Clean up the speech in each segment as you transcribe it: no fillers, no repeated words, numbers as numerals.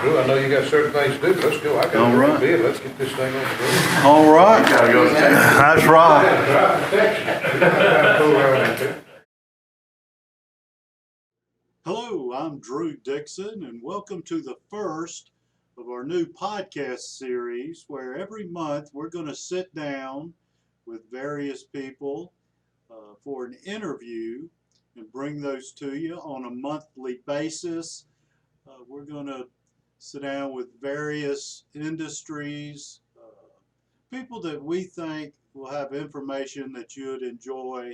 Drew, I know you got certain things to do, but let's go. I got a bid. Let's get this thing on the road. All right. Gotta go to Texas. That's right. Drive to Texas. We might try to pull around there. Hello, I'm Drew Dixon, and welcome to the first of our new podcast series where every month we're going to sit down with various people for an interview and bring those to you on a monthly basis. We're going to sit down with various industries, people that we think will have information that you'd enjoy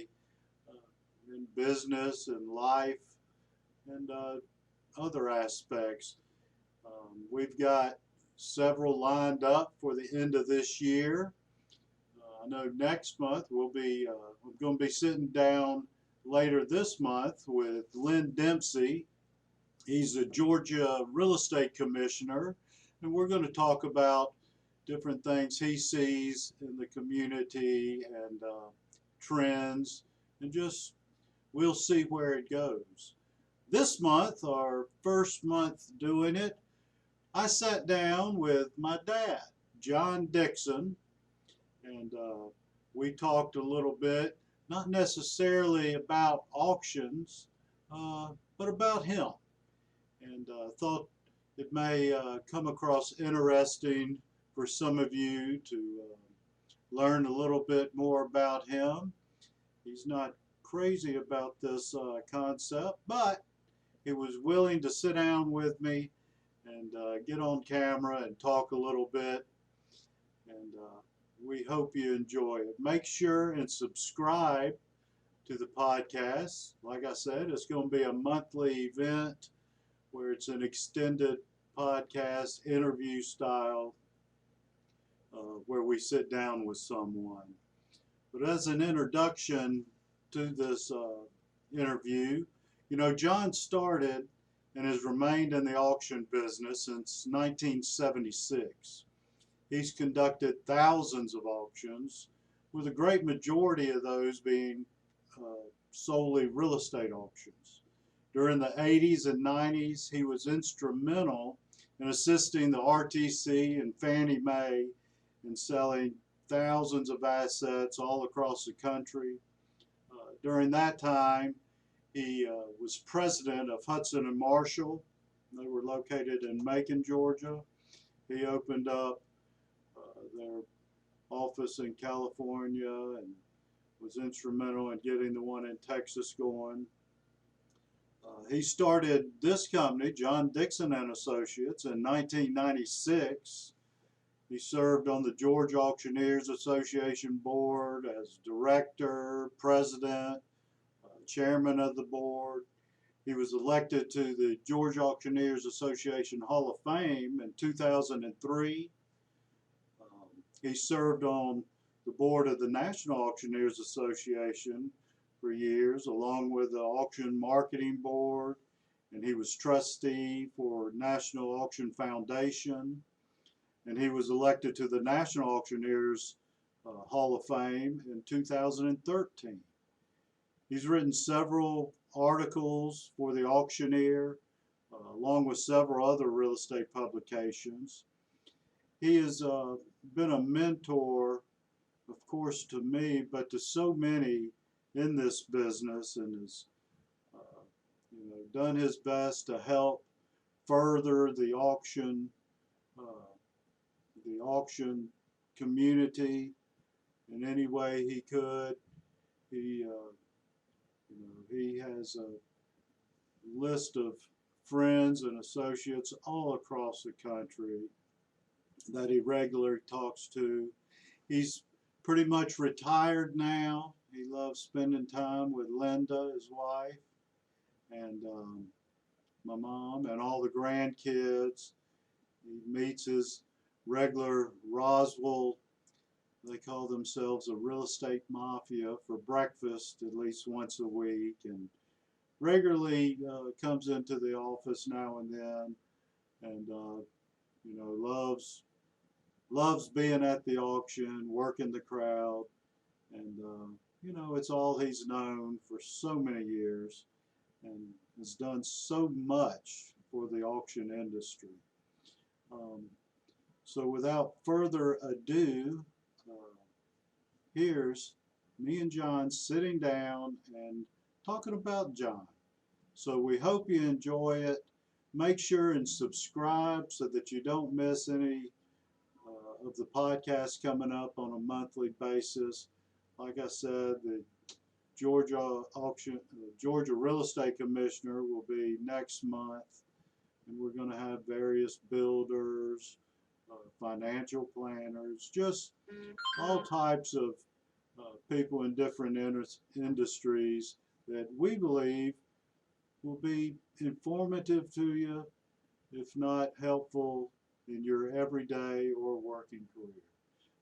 in business and life and other aspects. We've got several lined up for the end of this year. I know next month we're going to be sitting down later this month with Lynn Dempsey. He's the Georgia Real Estate Commissioner, and we're going to talk about different things he sees in the community and trends, and just we'll see where it goes. This month, our first month doing it, I sat down with my dad, John Dixon, and we talked a little bit, not necessarily about auctions, but about him. And thought it may come across interesting for some of you to learn a little bit more about him. He's not crazy about this concept, but he was willing to sit down with me and get on camera and talk a little bit, and we hope you enjoy it. Make sure and subscribe to the podcast. Like I said, it's going to be a monthly event where it's an extended podcast interview style where we sit down with someone. But as an introduction to this interview, you know, John started and has remained in the auction business since 1976. He's conducted thousands of auctions, with a great majority of those being solely real estate auctions. During the 80s and 90s, he was instrumental in assisting the RTC and Fannie Mae in selling thousands of assets all across the country. During that time, he was president of Hudson and Marshall. They were located in Macon, Georgia. He opened up their office in California and was instrumental in getting the one in Texas going. He started this company, John Dixon and Associates, in 1996. He served on the Georgia Auctioneers Association board as director, president, chairman of the board. He was elected to the Georgia Auctioneers Association Hall of Fame in 2003. He served on the board of the National Auctioneers Association for years, along with the Auction Marketing Board, and he was trustee for National Auction Foundation, and he was elected to the National Auctioneers Hall of Fame in 2013. He's written several articles for the Auctioneer, along with several other real estate publications. He has been a mentor, of course, to me, but to so many in this business, and has done his best to help further the auction community in any way he could. He has a list of friends and associates all across the country that he regularly talks to. He's pretty much retired now. He loves spending time with Linda, his wife, and my mom and all the grandkids. He meets his regular Roswell, they call themselves a real estate mafia, for breakfast at least once a week, and regularly comes into the office now and then, and loves being at the auction, working the crowd, and it's all he's known for so many years, and has done so much for the auction industry. So without further ado, here's me and John sitting down and talking about John. So we hope you enjoy it. Make sure and subscribe so that you don't miss any of the podcasts coming up on a monthly basis. Like I said, the Georgia Real Estate Commissioner will be next month, and we're going to have various builders, financial planners, just all types of people in different industries that we believe will be informative to you, if not helpful in your everyday or working career.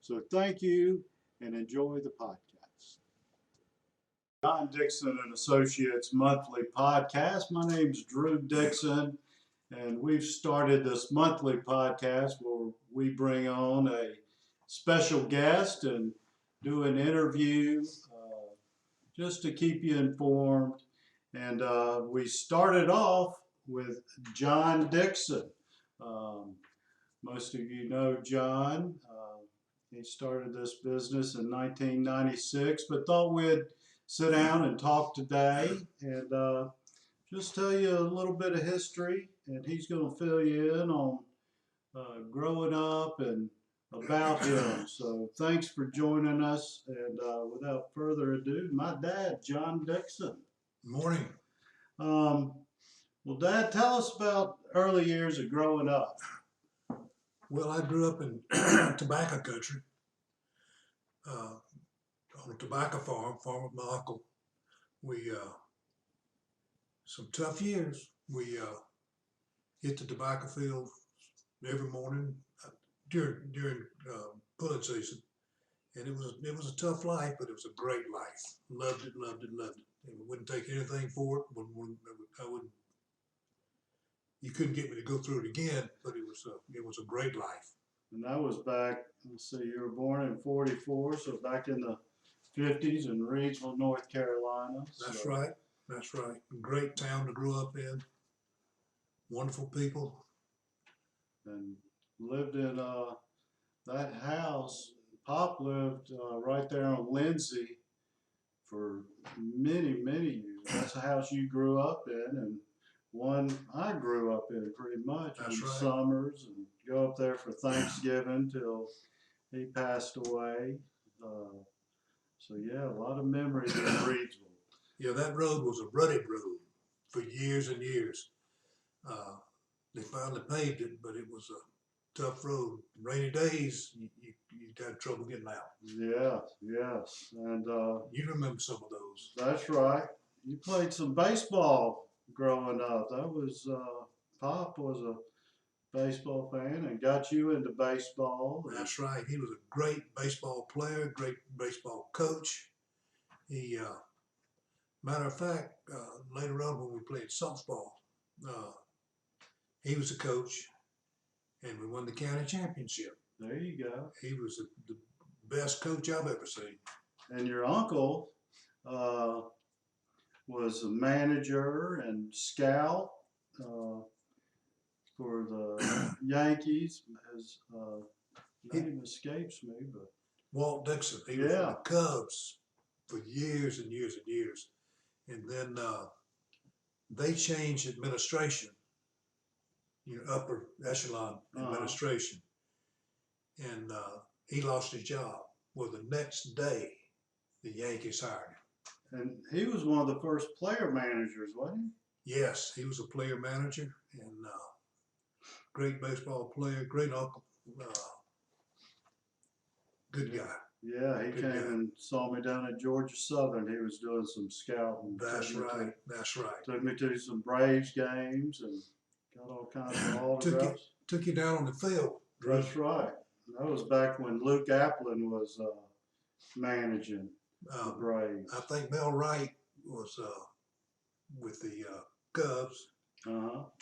So thank you and enjoy the podcast. John Dixon and Associates monthly podcast. My name's Drew Dixon, and we've started this monthly podcast where we bring on a special guest and do an interview just to keep you informed. And we started off with John Dixon. Most of you know John. He started this business in 1996, but thought we'd sit down and talk today and just tell you a little bit of history, and he's going to fill you in on growing up and about him. So thanks for joining us, and without further ado, my dad, John Dixon. Good morning. Well, Dad, tell us about early years of growing up. Well, I grew up in tobacco country, on a tobacco farm with my uncle. We, some tough years. We hit the tobacco field every morning during pulling season, and it was a tough life, but it was a great life. Loved it. And we wouldn't take anything for it. You couldn't get me to go through it again, but it was a great life. And that was back, let's see, you were born in 44, so back in the 50s in Reidsville, North Carolina. That's right. Great town to grow up in. Wonderful people. And lived in that house. Pop lived right there on Lindsay for many years. That's the house you grew up in, and one I grew up in pretty much. That's in right. Summers, and go up there for Thanksgiving till he passed away. So yeah, a lot of memories in Reidsville. Yeah, that road was a rutted road for years and years. They finally paved it, but it was a tough road. Rainy days, you had trouble getting out. Yes, and You remember some of those. that's right. You played some baseball growing up. That was Pop was a baseball fan and got you into baseball. That's right. He was a great baseball player, great baseball coach. He, matter of fact, later on when we played softball, he was the coach, and we won the county championship. There you go. He was the best coach I've ever seen. And your uncle was a manager and scout for the Yankees. His name escapes me, but Walt Dixon. He was in the Cubs for years and years and years. And then they changed administration, upper echelon administration. And he lost his job. Well, the next day, the Yankees hired him. And he was one of the first player managers, wasn't he? Yes, he was a player manager and great baseball player, great uncle, good guy. Yeah, he came and saw me down at Georgia Southern. He was doing some scouting. That's right. Took me to some Braves games and got all kinds of autographs. Took you down on the field. That's right. That was back when Luke Applin was managing the Braves. I think Mel Wright was with the Cubs.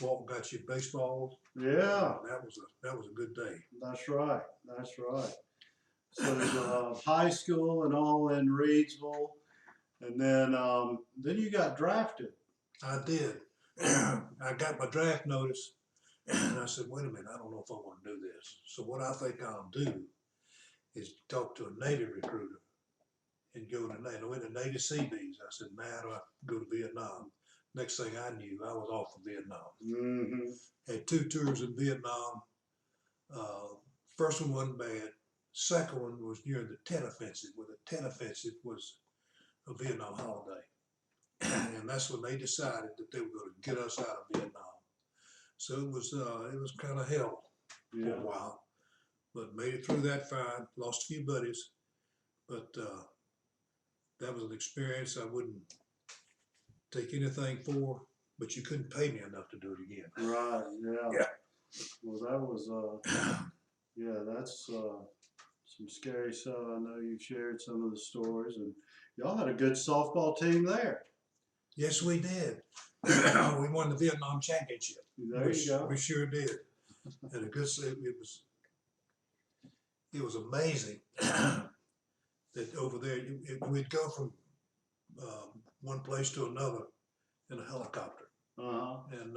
Walt got you baseballs. Yeah. That was a good day. That's right. So high school and all in Reidsville, and then you got drafted. I did. I got my draft notice And I said, wait a minute, I don't know if I want to do this. So what I think I'll do is talk to a Navy recruiter and go to Navy. I went to Navy Seabees. I said, man, how do I go to Vietnam? Next thing I knew, I was off of Vietnam. Mm-hmm. Had 2 tours in Vietnam. First one wasn't bad. Second one was during the Tet Offensive, where the Tet Offensive was a Vietnam holiday. And that's when they decided that they were going to get us out of Vietnam. So it was kind of hell for a while, but made it through that fine. Lost a few buddies, but that was an experience I wouldn't take anything for. But you couldn't pay me enough to do it again. Right. Yeah. Yeah. Well, that was yeah, that's some scary stuff. I know you've shared some of the stories, and y'all had a good softball team there. Yes, we did. We won the Vietnam Championship. There you go. We sure did. And a good, it was amazing that over there we'd go from one place to another in a helicopter, and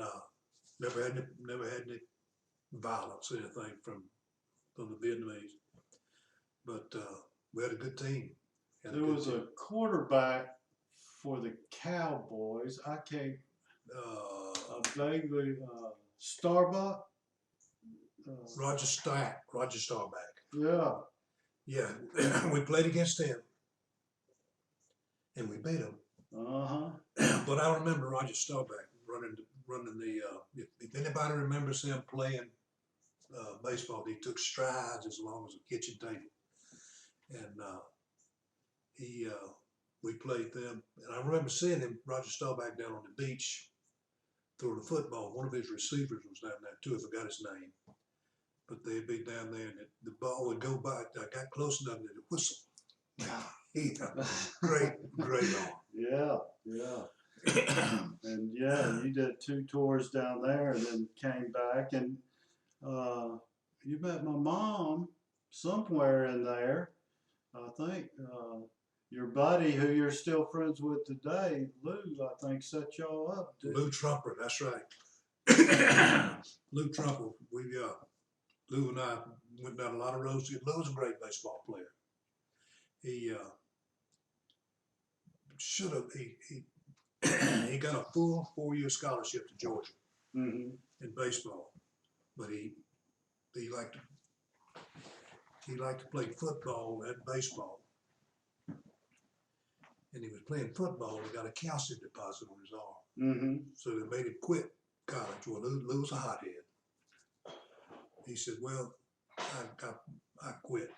never had any violence or anything from the Vietnamese. But we had a good team. There was a quarterback for the Cowboys. I can't. Vaguely Starbuck. Roger Staubach. Yeah. Yeah, we played against him, and we beat him. But I remember Roger Staubach running the. If anybody remembers him playing baseball, he took strides as long as a kitchen table, and we played them. And I remember seeing him, Roger Staubach, down on the beach throwing a football. One of his receivers was down there too. I forgot his name. But they'd be down there, and the ball would go by. I got close enough, and it'd whistle. Great arm. Yeah. And yeah, you did 2 tours down there, and then came back, and you met my mom somewhere in there. I think your buddy, who you're still friends with today, Lou, I think set y'all up. Lou Trumper, that's right. Lou Trumper, Lou and I went down a lot of roads. Lou was a great baseball player. He should have. He got a full 4-year scholarship to Georgia in baseball, but he liked to play football and baseball. And he was playing football. He got a calcium deposit on his arm, so they made him quit college. Well, Lou was a hothead. He said, "Well, I quit.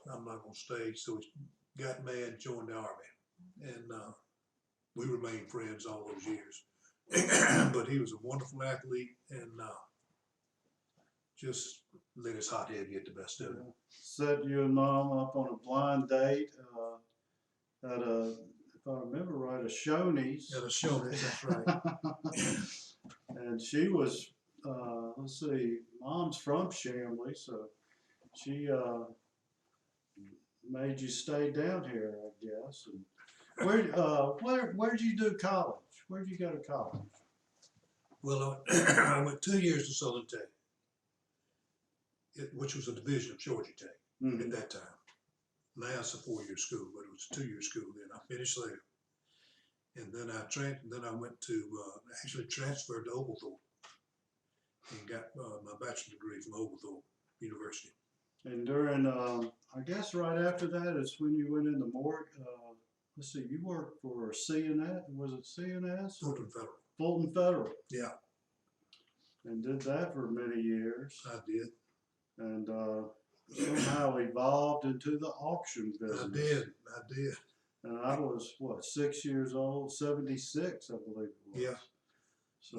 I'm not gonna stay." So he got mad, joined the Army, and we remained friends all those years. But he was a wonderful athlete, and just let his hot head get the best of him. Set you and Mom up on a blind date at a, if I remember right, a Shoney's. At a Shoney's, that's right. And she was, let's see, Mom's from Chamblee, so she made you stay down here, I guess. And where'd you do college? Where'd you go to college? Well, I went 2 years to Southern Tech, which was a division of Georgia Tech at that time. Now it's a 4-year school, but it was a 2-year school then. I finished there. And then I went to, actually transferred to Oglethorpe and got my bachelor's degree from Oglethorpe University. And during, I guess right after that is when you went into let's see, you worked for CNS, was it CNS? Fulton Federal. Fulton Federal. Yeah. And did that for many years. I did. And somehow evolved into the auction business. I did. And I was, 6 years old, 76, I believe it was. Yeah. So,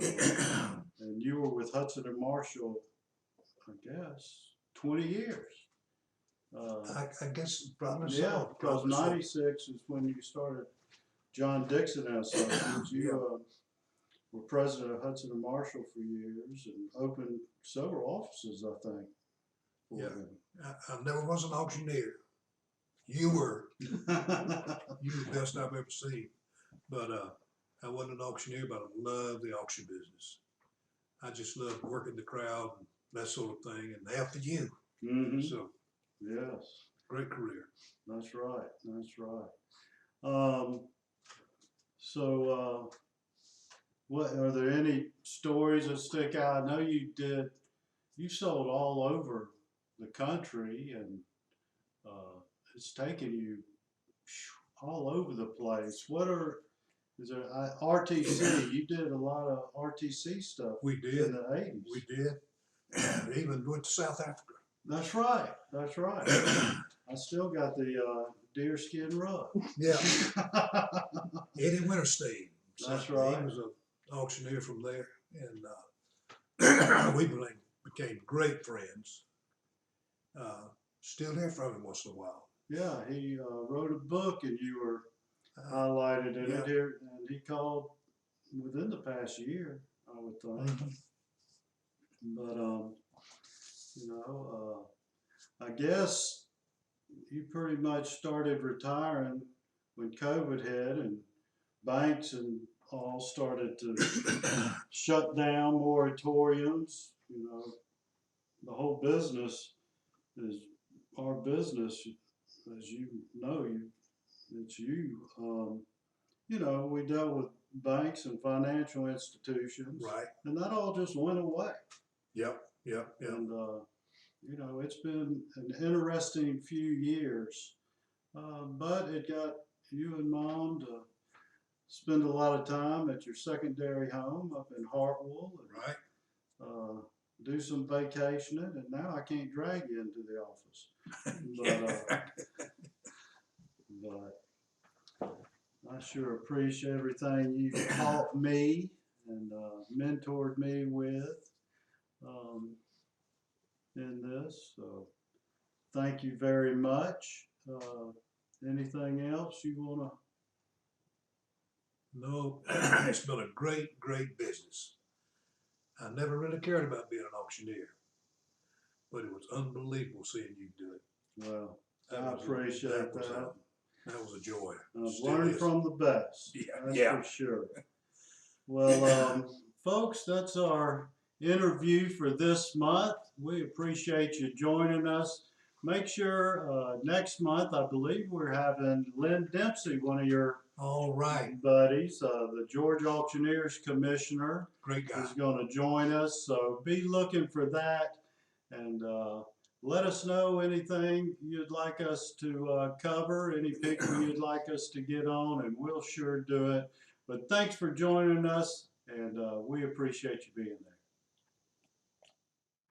and you were with Hudson and Marshall, I guess, 20 years. I guess probably so. Yeah, because 96 is when you started John Dixon and Associates. You were president of Hudson and Marshall for years and opened several offices, I think. Yeah, I never was an auctioneer. You were. You were the best I've ever seen. But I wasn't an auctioneer, but I love the auction business. I just love working the crowd and that sort of thing and helping you. Mm-hmm. So Yes, great career. that's right. That's right. So, what are there any stories that stick out? I know you sold all over the country, and it's taken you all over the place. Is there RTC? You did a lot of RTC stuff. We did. In the 80s. We did. Even went to South Africa. That's right. That's right. I still got the deerskin rug. Yeah. Eddie Winterstein. That's right. He was an auctioneer from there, and we became great friends. Still hear from him once in a while. Yeah, he wrote a book, and you were highlighted in it here, and he called within the past year, I would think. Mm-hmm. But you know, I guess you pretty much started retiring when COVID hit, and banks and all started to shut down moratoriums. You know, the whole business is our business, as you know. It's you. You know, we dealt with banks and financial institutions, Right. and that all just went away. Yep. And you know, it's been an interesting few years, but it got you and Mom to spend a lot of time at your secondary home up in Hartwell, and, Right. do some vacationing, and now I can't drag you into the office. But I sure appreciate everything you've taught me and mentored me with in this. So thank you very much. Anything else you want to? No, it's been a great business. I never really cared about being an auctioneer, but it was unbelievable seeing you do it. Well, I appreciate that. That was a joy. I've learned from the best. That's for sure. Well, folks, that's our interview for this month. We appreciate you joining us. Make sure next month, I believe we're having Lynn Dempsey, one of your buddies, the Georgia Auctioneers Commissioner. Great guy. Is going to join us. So be looking for that, and let us know anything you'd like us to cover, any people you'd like us to get on, and we'll sure do it. But thanks for joining us, and we appreciate you being there.